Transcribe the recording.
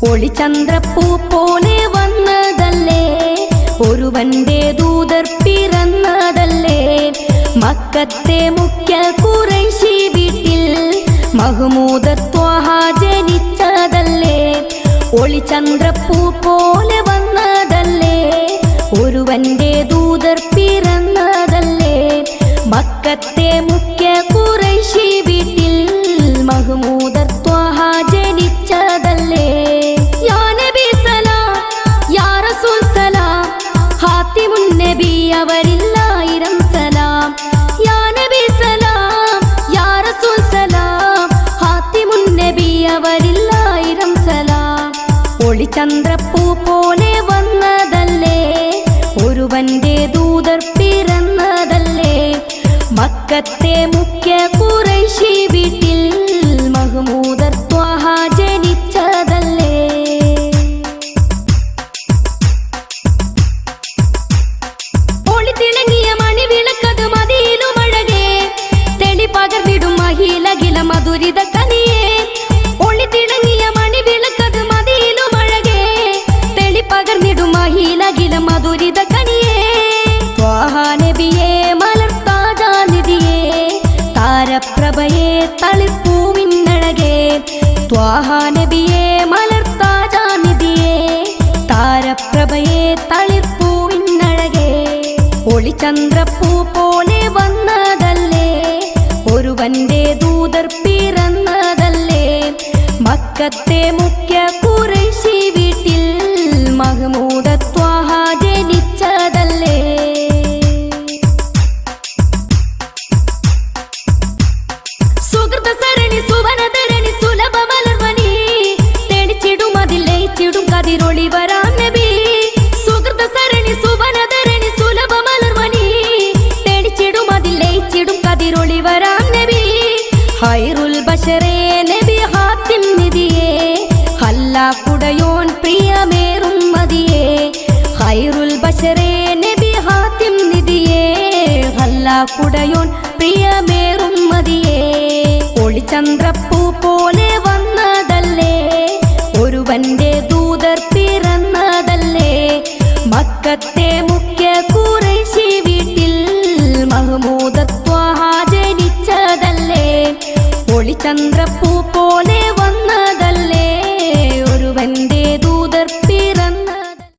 ഒളിചന്ദ്രപ്പൂ പോലെ വന്നതല്ലേ, ഒരുവന്റെ ദൂതർ പിറന്നതല്ലേ. മക്കത്തെ മുഖ്യ ഖുറൈശി വീട്ടിൽ മഹ്മൂദ് ത്വാഹ ജനിച്ചതല്ലേ. ഒളിചന്ദ്രപ്പൂ പോലെ വന്നതല്ലേ, ഒരുവന്റെ ദൂതർ പിറന്നതല്ലേ. മക്കത്തെ മുഖ്യ ഖുറൈശി വീട്ടിൽ മഹ്മൂദ് ത്വാഹ ജനിച്ചതല്ലേ. യാ നബി സലാം, യാ റസൂൽ സലാം, ഹാത്തിമുൻ നബി അവരില്ലായിരം സലാം. യാ നബി സലാം, യാ റസൂൽ സലാം, ഹാത്തിമുൻ നബി അവരില്ലായിരം സലാം. ഒളിചന്ദ്രപ്പൂ പോലെ വന്നതല്ലേ, ഒരുവന്റെ ദൂതർ പിറന്നതല്ലേ. മക്കത്തെ മുഖ്യ ഖുറൈശി വീട്ടിൽ മഹ്മൂദ് ത്വാഹ ജനിച്ചതല്ലേ. ഒളിത്തിളങ്ങിയ മണിവിളക്കത് മതിയിലുമഴകേ, തെളി പകർന്നിടും മഹിളകില മധുരിത കനിയേ. ഒളിത്തിളങ്ങിയ മണിവിളക്കത് മതിയിലുമഴകേ, തെളി പകർന്നിടും മഹിളകില മധുരിത കനിയേ. ത്വാഹ നബിയേ മലർത്താജാനിധിയേ, താരപ്രഭയേ തളിർപ്പൂവിന്നഴകേ. ത്വാഹ നബിയേ മലർത്താജാനിധിയേ, താരപ്രഭയേ തളിർപ്പൂവിന്നഴകേ. ഒളിചന്ദ്രപ്പൂ പോലെ വന്നതല്ലേ, ഒരുവന്റെ ദൂതർ പിറന്നതല്ലേ. മക്കത്തെ മുഖ്യ ഖുറൈശി വീട്ടിൽ മഹ്മൂദ് ത്വാഹ ജനിച്ചതല്ലേ. സുഹൃത സരണി സുവനധരണി സുലഭ മലർവനി, തെളിച്ചിടും അതിൽ ലയിച്ചിടും കതിരൊളി വരാം നബി. സുഹൃത സരണി സുവനധരണി സുലഭ മലർവനി, തെളിച്ചിടും അതിൽ ലയിച്ചിടും കതിരൊളി വരാം നബി. ഹൈറുൽ ബശറേ നബി ഹാത്തിം നിധിയേ, ഹല്ലാക്കുടയോൻ പ്രിയമേറും മതിയേ. ഹൈറുൽ ബശറേ നബി ഹാത്തിം നിധിയേ, ഹല്ലാക്കുടയോൻ പ്രിയമേറും മതിയേ. ഒളിചന്ദ്രപ്പൂ പോലെ വന്നതല്ലേ, ഒരുവന്റെ ദൂതർ പിറന്നതല്ലേ. മക്കത്തെ മുഖ്യ ഖുറൈശി വീട്ടിൽ മഹ്മൂദ് ത്വാഹ ജനിച്ചതല്ലേ. ഒളിചന്ദ്രപ്പൂ പോലെ വന്ന